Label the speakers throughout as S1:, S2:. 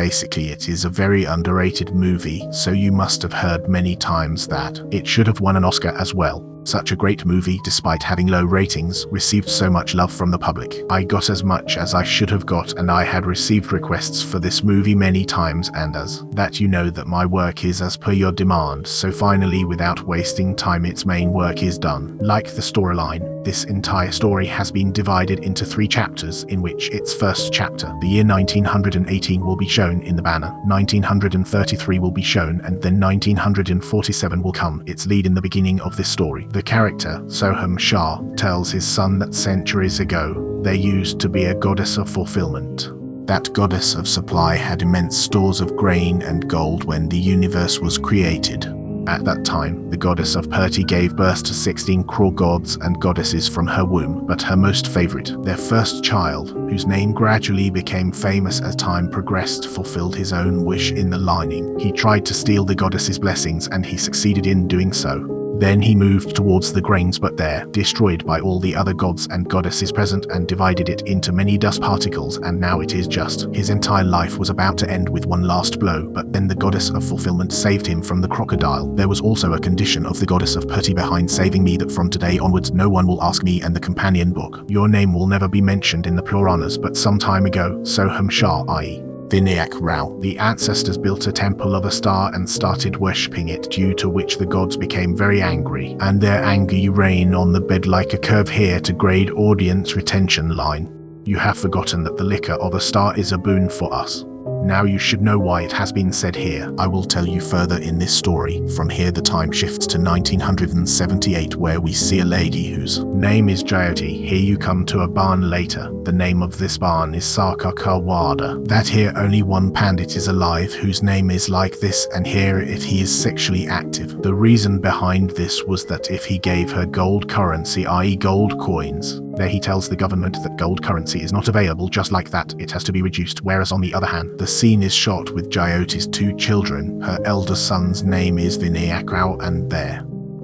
S1: Basically, it is a very underrated movie, so you must have heard many times that it should have won an Oscar as well. Such a great movie, despite having low ratings, received so much love from the public. I got as much as I should have got, and I had received requests for this movie many times, and as that you know that my work is as per your demand, so finally without wasting time its main work is done. Like the storyline, this entire story has been divided into 3 chapters, in which its first chapter, the year 1918, will be shown in the banner, 1933 will be shown, and then 1947 will come its lead in the beginning of this story. The character, Soham Shah, tells his son that centuries ago, there used to be a goddess of fulfillment. That goddess of supply had immense stores of grain and gold when the universe was created. At that time, the goddess of Purty gave birth to 16 crore gods and goddesses from her womb, but her most favorite, their first child, whose name gradually became famous as time progressed, fulfilled his own wish in the lining. He tried to steal the goddess's blessings, and he succeeded in doing so. Then he moved towards the grains, but there, destroyed by all the other gods and goddesses present, and divided it into many dust particles, and now it is just. His entire life was about to end with one last blow, but then the goddess of fulfillment saved him from the crocodile. There was also a condition of the goddess of Purty behind saving me, that from today onwards no one will ask me and the companion book. Your name will never be mentioned in the Puranas, but some time ago, Soham Shah, i.e. Vinayak Rao, the ancestors built a temple of a star and started worshipping it, due to which the gods became very angry, and their anger rain on the bed like a curve here to grade audience retention line. You have forgotten that the liquor of a star is a boon for us. Now you should know why it has been said here. I will tell you further in this story. From here the time shifts to 1978, where we see a lady whose name is Jyoti. Here you come to a barn later. The name of this barn is Sarkakawada. That here only one pandit is alive whose name is like this, and here if he is sexually active. The reason behind this was that if he gave her gold currency, i.e. gold coins, there he tells the government that gold currency is not available just like that, it has to be reduced, whereas on the other hand, the scene is shot with Jyoti's 2 children. Her elder son's name is Vinayak Rao and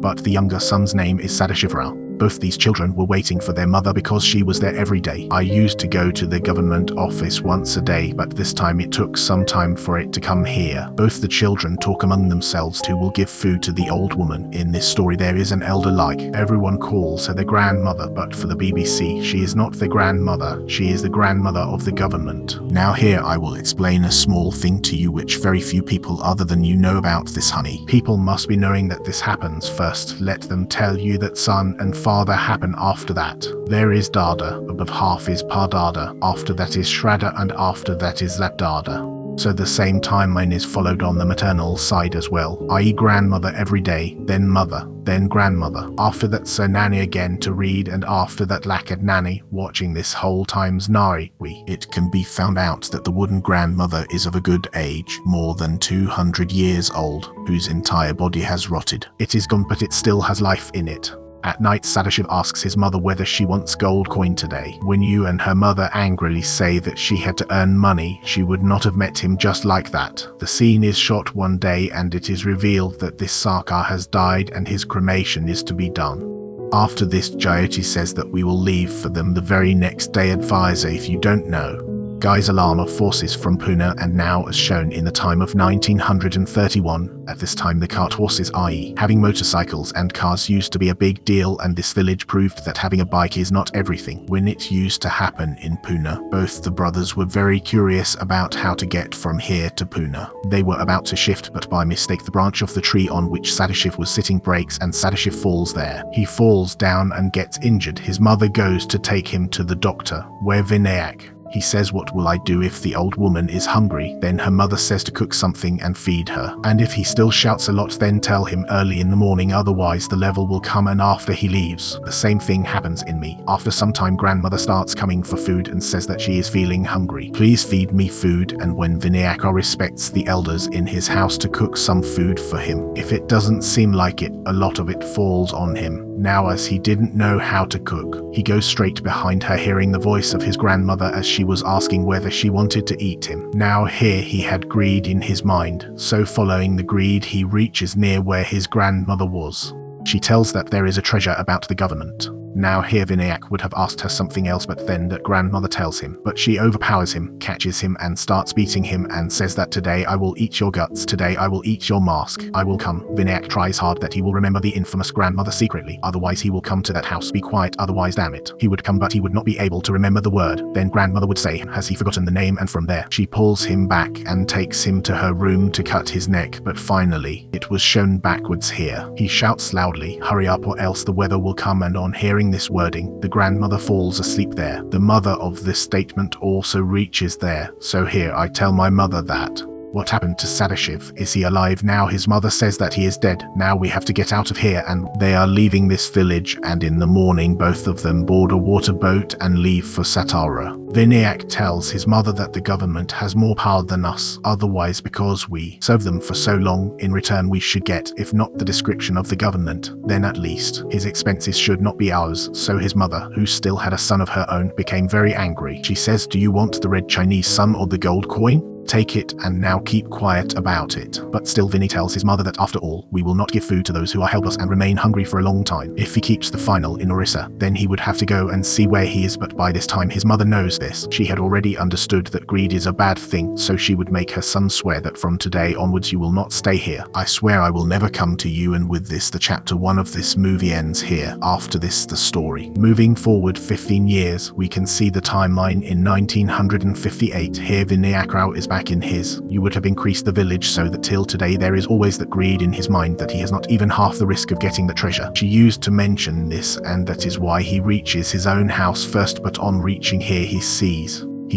S1: but the younger son's name is Sadashiv Rao. Both these children were waiting for their mother because she was there every day. I used to go to the government office once a day, but this time it took some time for it to come here. Both the children talk among themselves who will give food to the old woman. In this story there is an elder, like everyone calls her the grandmother, but for the BBC she is not the grandmother, she is the grandmother of the government. Now here I will explain a small thing to you which very few people other than you know about this, honey. People must be knowing that this happens first. Let them tell you that son and father happen after that. There is Dada, above half is Pardada, after that is Shraddha, and after that is that Dada. So the same timeline is followed on the maternal side as well, i.e. grandmother every day, then mother, then grandmother. After that Sir Nanny again to read, and after that Lakad Nanny, watching this whole time's Nari. It can be found out that the wooden grandmother is of a good age, more than 200 years old, whose entire body has rotted. It is gone, but it still has life in it. At night Sadashiv asks his mother whether she wants gold coin today. When you and her mother angrily say that she had to earn money, she would not have met him just like that. The scene is shot one day and it is revealed that this Sarkar has died and his cremation is to be done. After this Jyoti says that we will leave for them the very next day. Advisor, if you don't know, Guy's alarm of forces from Pune, and now as shown in the time of 1931. At this time the cart horses, i.e. having motorcycles and cars, used to be a big deal, and this village proved that having a bike is not everything. When it used to happen in Pune, both the brothers were very curious about how to get from here to Pune. They were about to shift, but by mistake the branch of the tree on which Sadashiv was sitting breaks and Sadashiv falls there. He falls down and gets injured. His mother goes to take him to the doctor, where Vinayak, he says, what will I do if the old woman is hungry? Then her mother says to cook something and feed her. And if he still shouts a lot, then tell him early in the morning, otherwise the level will come, and after he leaves, the same thing happens in me. After some time grandmother starts coming for food and says that she is feeling hungry. Please feed me food, and when Vinayaka respects the elders in his house to cook some food for him, if it doesn't seem like it, a lot of it falls on him. Now as he didn't know how to cook, he goes straight behind her, hearing the voice of his grandmother as she was asking whether she wanted to eat him. Now here he had greed in his mind, so following the greed he reaches near where his grandmother was. She tells that there is a treasure about the government. Now here Vinayak would have asked her something else, but then that grandmother tells him. But she overpowers him, catches him and starts beating him and says that today I will eat your guts, today I will eat your mask, I will come. Vinayak tries hard that he will remember the infamous grandmother secretly, otherwise he will come to that house. Be quiet, otherwise damn it. He would come, but he would not be able to remember the word. Then grandmother would say, has he forgotten the name? And from there she pulls him back and takes him to her room to cut his neck. But finally it was shown backwards here. He shouts loudly, hurry up or else the weather will come, and on hearing this wording the grandmother falls asleep there. The mother of this statement also reaches there. So here I tell my mother that what happened to Sadashiv? Is he alive now? His mother says that he is dead. Now we have to get out of here, and they are leaving this village, and in the morning both of them board a water boat and leave for Satara. Vinayak tells his mother that the government has more power than us, otherwise because we serve them for so long, in return we should get, if not the description of the government, then at least his expenses should not be ours. So his mother, who still had a son of her own, became very angry. She says, do you want the red Chinese sun or the gold coin? Take it and now keep quiet about it. But still Vinny tells his mother that after all, we will not give food to those who are helpless and remain hungry for a long time. If he keeps the final in Orissa, then he would have to go and see where he is. But by this time his mother knows this. She had already understood that greed is a bad thing, so she would make her son swear that from today onwards you will not stay here. I swear I will never come to you. And with this the chapter 1 of this movie ends here. After this the story. Moving forward 15 years, we can see the timeline in 1958. Here Vinayak is back in his. You would have increased the village so that till today there is always that greed in his mind, that he has not even half the risk of getting the treasure. She used to mention this, and that is why he reaches his own house first. But on reaching here he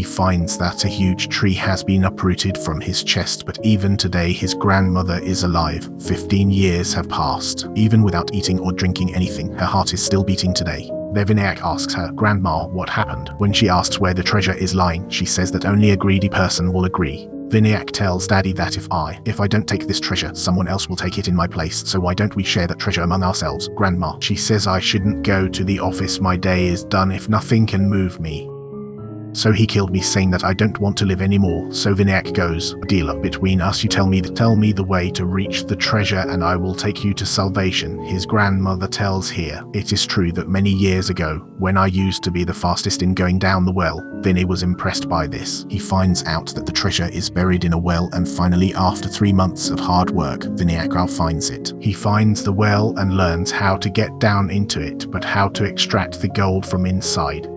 S1: finds that a huge tree has been uprooted from his chest. But even today his grandmother is alive. 15 years have passed. Even without eating or drinking anything, her heart is still beating today. There Vinayak asks her, Grandma, what happened? When she asks where the treasure is lying, she says that only a greedy person will agree. Vinayak tells Daddy that if I don't take this treasure, someone else will take it in my place, so why don't we share that treasure among ourselves? Grandma, she says I shouldn't go to the office, my day is done if nothing can move me. So he killed me, saying that I don't want to live anymore. So Vinayak goes, deal between us, you tell me the way to reach the treasure and I will take you to salvation. His grandmother tells here, it is true that many years ago, when I used to be the fastest in going down the well, Vinny was impressed by this. He finds out that the treasure is buried in a well, and finally after 3 months of hard work, Vinayak finds it. He finds the well and learns how to get down into it, but how to extract the gold from inside.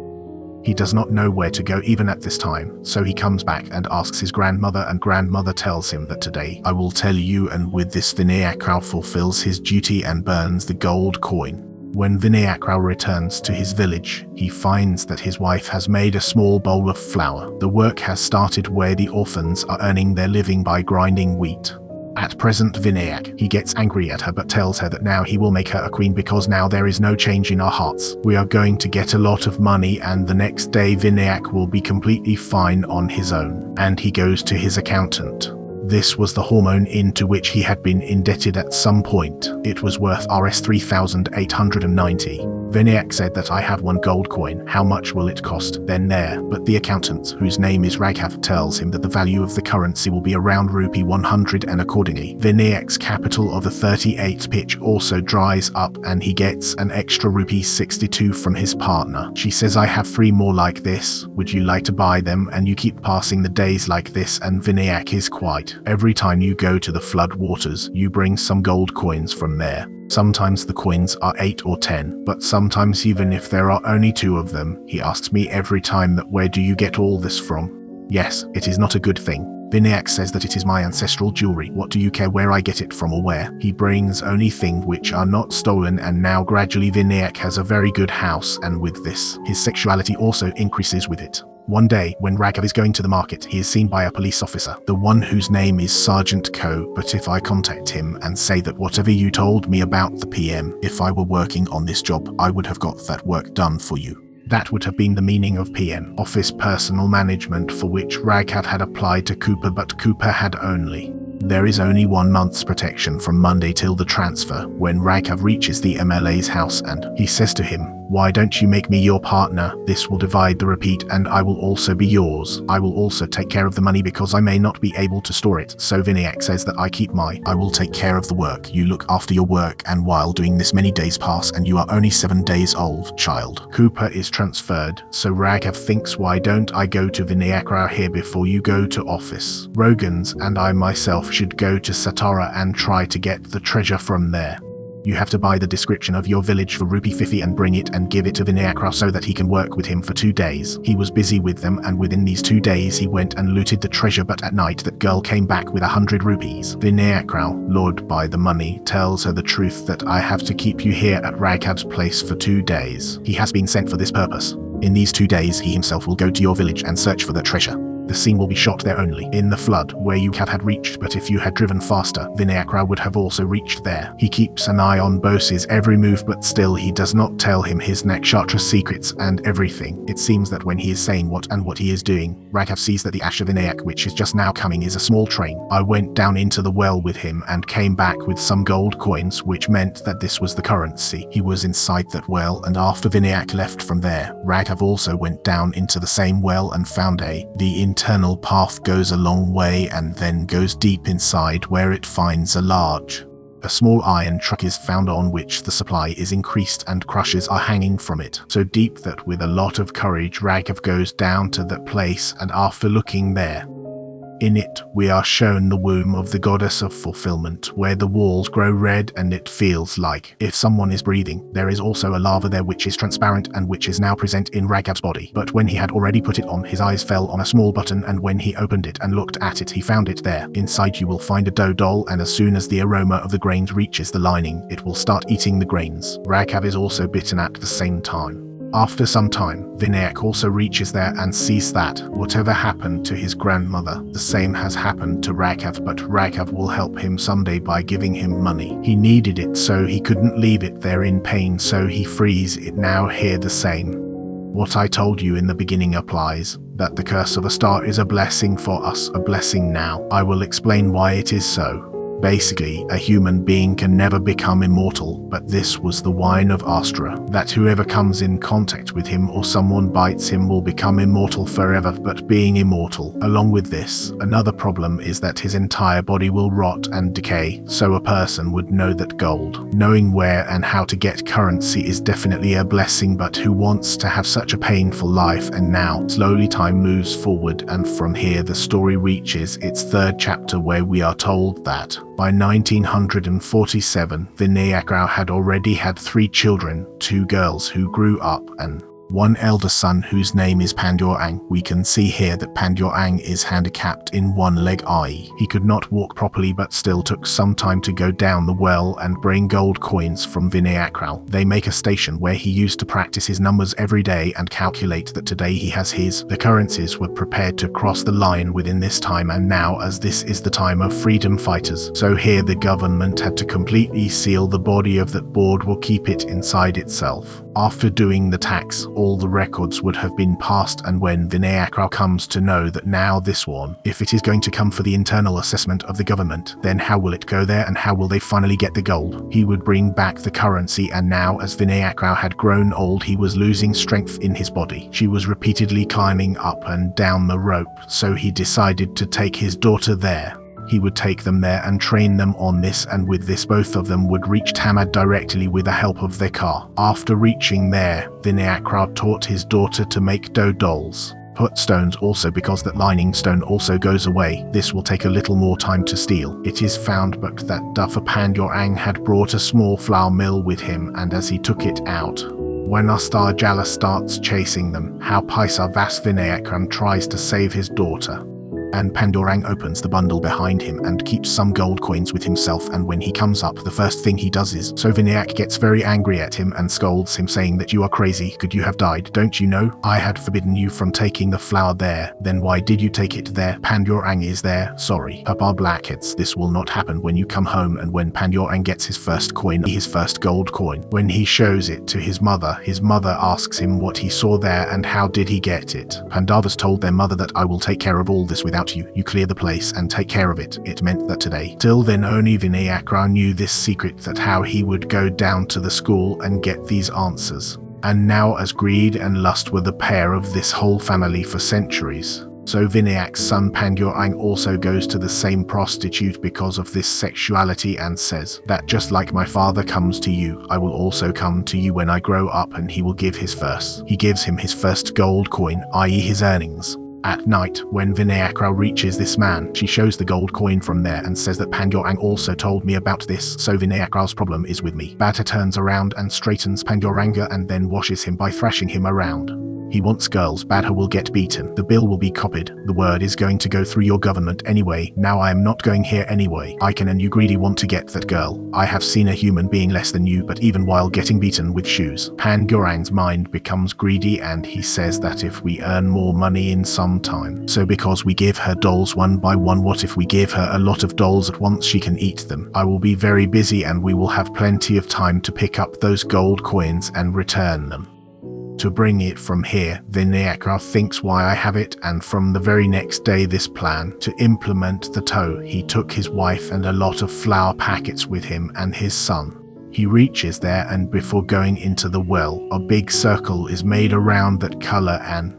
S1: He does not know where to go even at this time, so he comes back and asks his grandmother, and grandmother tells him that today I will tell you, and with this Vinayak fulfills his duty and burns the gold coin. When Vinayak returns to his village, he finds that his wife has made a small bowl of flour. The work has started where the orphans are earning their living by grinding wheat. At present Vinayak, he gets angry at her but tells her that now he will make her a queen because now there is no change in our hearts. We are going to get a lot of money, and the next day Vinayak will be completely fine on his own. And he goes to his accountant. This was the hormone into which he had been indebted at some point. It was worth Rs 3,890. Vinayak said that I have 1 gold coin, how much will it cost? Then there, but the accountant, whose name is Raghav, tells him that the value of the currency will be around rupee 100, and accordingly, Vinayak's capital of the 38 pitch also dries up, and he gets an extra rupee 62 from his partner. She says I have 3 more like this, would you like to buy them? And you keep passing the days like this, and Vinayak is quiet. Every time you go to the flood waters, you bring some gold coins from there. Sometimes the coins are 8 or 10, but sometimes even if there are only 2 of them, he asks me every time that where do you get all this from? Yes, it is not a good thing. Vinayak says that it is my ancestral jewelry, what do you care where I get it from or where? He brings only things which are not stolen, and now gradually Vinayak has a very good house, and with this, his sexuality also increases with it. One day, when Raghav is going to the market, he is seen by a police officer, the one whose name is Sergeant Ko. But if I contact him and say that whatever you told me about the PM, if I were working on this job, I would have got that work done for you. That would have been the meaning of PM, Office Personal Management, for which Raghav had applied to Cooper, but Cooper had only There is only 1 month's protection from Monday till the transfer. When Raghav reaches the MLA's house and he says to him, "Why don't you make me your partner? This will divide the repeat and I will also be yours. I will also take care of the money because I may not be able to store it." So Vinayak says that I will take care of the work. You look after your work, and while doing this many days pass and you are only 7 days old, child. Cooper is transferred, so Raghav thinks, why don't I go to Vinayak here before you go to office? Rogans and I myself should go to Satara and try to get the treasure from there. You have to buy the description of your village for rupee 50 and bring it and give it to Vinayak so that he can work with him for 2 days. He was busy with them, and within these 2 days he went and looted the treasure, but at night that girl came back with 100 rupees. Vinayak, lured by the money, tells her the truth that I have to keep you here at Raghav's place for 2 days. He has been sent for this purpose. In these 2 days he himself will go to your village and search for the treasure. The scene will be shot there only, in the flood, where you had reached, but if you had driven faster, Vinayak would have also reached there. He keeps an eye on Bose's every move, but still he does not tell him his nakshatra secrets and everything. It seems that when he is saying what he is doing, Raghav sees that the ash of Vinayak which is just now coming is a small train. I went down into the well with him and came back with some gold coins, which meant that this was the currency. He was inside that well, and after Vinayak left from there, Raghav also went down into the same well and found the internal path goes a long way and then goes deep inside, where it finds a small iron truck is found on which the supply is increased and crushes are hanging from it, so deep that with a lot of courage Raghav goes down to that place, and after looking there, in it we are shown the womb of the goddess of fulfillment, where the walls grow red and it feels like if someone is breathing. There is also a lava there which is transparent and which is now present in Raghav's body, but when he had already put it on, his eyes fell on a small button, and when he opened it and looked at it he found it there. Inside you will find a dough doll, and as soon as the aroma of the grains reaches the lining, it will start eating the grains. Raghav is also bitten at the same time. After some time, Vinayak also reaches there and sees that whatever happened to his grandmother, the same has happened to Raghav, but Raghav will help him someday by giving him money. He needed it, so he couldn't leave it there in pain, so he frees it now here the same. What I told you in the beginning applies, that the curse of Hastar is a blessing for us, a blessing now. I will explain why it is so. Basically, a human being can never become immortal, but this was the wine of Astra, that whoever comes in contact with him or someone bites him will become immortal forever. But being immortal, along with this, another problem is that his entire body will rot and decay, so a person would know that gold, knowing where and how to get currency is definitely a blessing, but who wants to have such a painful life? And now, slowly time moves forward, and from here the story reaches its 3rd chapter, where we are told that by 1947, Vinayak had already had 3 children, 2 girls who grew up, and 1 elder son whose name is Pandurang. We can see here that Pandurang is handicapped in 1 leg, i.e. he could not walk properly, but still took some time to go down the well and bring gold coins from Vinayak. They make a station where he used to practice his numbers every day and calculate that today he has the currencies were prepared to cross the line within this time, and now as this is the time of freedom fighters, so here the government had to completely seal the body of that board will keep it inside itself. After doing the tax, all the records would have been passed, and when Vinayak comes to know that now this one, if it is going to come for the internal assessment of the government, then how will it go there and how will they finally get the gold? He would bring back the currency, and now as Vinayak had grown old, he was losing strength in his body. She was repeatedly climbing up and down the rope, so he decided to take his daughter there. He would take them there and train them on this, and with this both of them would reach Tumbbad directly with the help of their car. After reaching there, Vinayak taught his daughter to make dough dolls. Put stones also, because that lining stone also goes away. This will take a little more time to steal. It is found but that Duffer Pandurang had brought a small flour mill with him, and as he took it out, when Hastar Jala starts chasing them, how Paisa Vas Vinayak tries to save his daughter. And Pandurang opens the bundle behind him and keeps some gold coins with himself, and when he comes up the first thing he does is, so Vinayak gets very angry at him and scolds him, saying that you are crazy, could you have died? Don't you know? I had forbidden you from taking the flour there, then why did you take it there? Pandurang is there, sorry. Papa Blackheads, this will not happen when you come home. And when Pandurang gets his first coin, his first gold coin, when he shows it to his mother asks him what he saw there and how did he get it. Pandavas told their mother that I will take care of all this without about you, you clear the place and take care of it. It meant that today, till then only Vinayak knew this secret, that how he would go down to the school and get these answers. And now as greed and lust were the pair of this whole family for centuries, so Vinayak's son Pandurang also goes to the same prostitute because of this sexuality and says that just like my father comes to you, I will also come to you when I grow up, and he will give his first. He gives him his first gold coin, i.e. his earnings. At night, when Vinayak reaches this man, she shows the gold coin from there and says that Pandurang also told me about this, so Vinayak's problem is with me. Bata turns around and straightens Panduranga and then washes him by thrashing him around. He wants girls, Bata will get beaten, the bill will be copied, the word is going to go through your government anyway, now I am not going here anyway. I can and you greedy want to get that girl. I have seen a human being less than you, but even while getting beaten with shoes. Pandurang's mind becomes greedy and he says that if we earn more money in some time, so because we give her dolls one by one, what if we give her a lot of dolls at once, she can eat them. I will be very busy and we will have plenty of time to pick up those gold coins and return them. To bring it from here, Vinayak thinks why I have it, and from the very next day this plan to implement the toe, he took his wife and a lot of flour packets with him and his son. He reaches there and before going into the well, a big circle is made around that color, and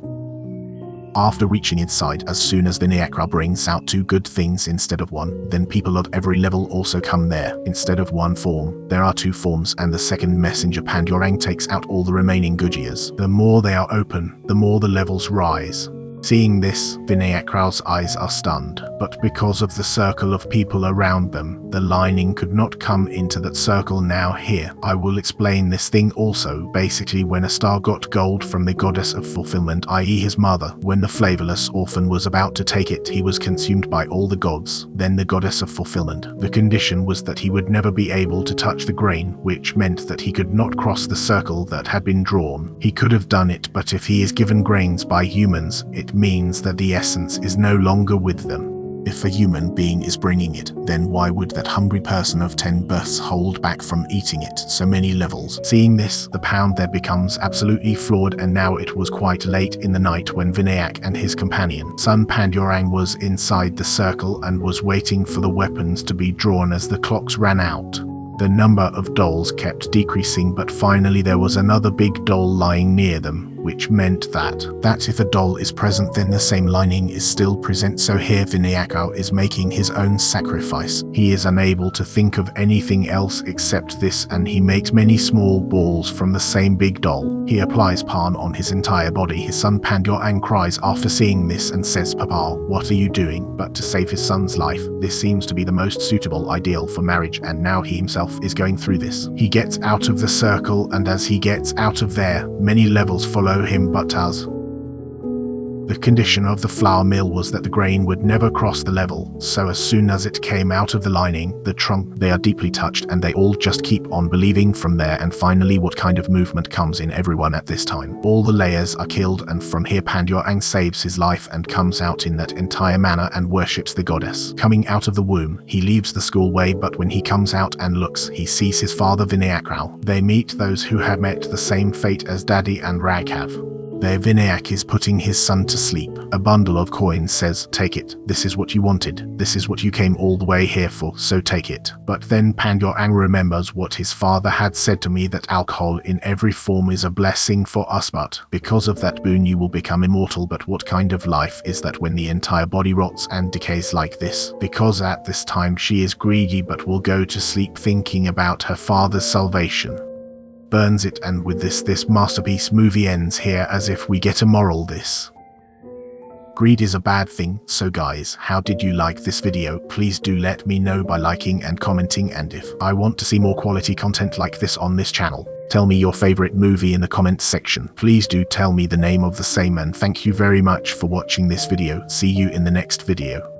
S1: after reaching inside, as soon as Vinayak brings out 2 good things instead of 1, then people of every level also come there. Instead of 1 form, there are 2 forms, and the second messenger Pandurang takes out all the remaining Gujias. The more they are open, the more the levels rise. Seeing this, Vinayak's eyes are stunned, but because of the circle of people around them, the lining could not come into that circle. Now here, I will explain this thing also. Basically, when Hastar got gold from the goddess of fulfillment, i.e. his mother, when the flavorless orphan was about to take it, he was consumed by all the gods, then the goddess of fulfillment. The condition was that he would never be able to touch the grain, which meant that he could not cross the circle that had been drawn. He could have done it, but if he is given grains by humans, it means that the essence is no longer with them. If a human being is bringing it, then why would that hungry person of 10 births hold back from eating it? So many levels. Seeing this, the pound there becomes absolutely flawed, and now it was quite late in the night when Vinayak and his companion, son Pandurang, was inside the circle and was waiting for the weapons to be drawn as the clocks ran out. The number of dolls kept decreasing, but finally there was another big doll lying near them, which meant that if a doll is present, then the same lining is still present. So here Vinayak is making his own sacrifice. He is unable to think of anything else except this, and he makes many small balls from the same big doll. He applies Pan on his entire body. His son Pandurang cries after seeing this and says, "Papa, what are you doing?" But to save his son's life, this seems to be the most suitable ideal for marriage, and now he himself is going through this. He gets out of the circle, and as he gets out of there, many levels follow him, but as the condition of the flour mill was that the grain would never cross the level, so as soon as it came out of the lining, the trunk, they are deeply touched, and they all just keep on believing from there. And finally, what kind of movement comes in everyone at this time? All the layers are killed, and from here Pandurang saves his life and comes out in that entire manner and worships the goddess. Coming out of the womb, he leaves the school way, but when he comes out and looks, he sees his father Vinayak. They meet those who have met the same fate as Daddy and Raghav. There Vinayak is putting his son to sleep. A bundle of coins says, "Take it, this is what you wanted, this is what you came all the way here for, so take it." But then Pandurang remembers what his father had said to me, that alcohol in every form is a blessing for us, but because of that boon you will become immortal. But what kind of life is that when the entire body rots and decays like this? Because at this time she is greedy, but will go to sleep thinking about her father's salvation. Burns it, and with this masterpiece movie ends here, as if we get a moral. This greed is a bad thing. So guys, how did you like this video? Please do let me know by liking and commenting, and if I want to see more quality content like this on this channel, tell me your favorite movie in the comments section. Please do tell me the name of the same, and thank you very much for watching this video. See you in the next video.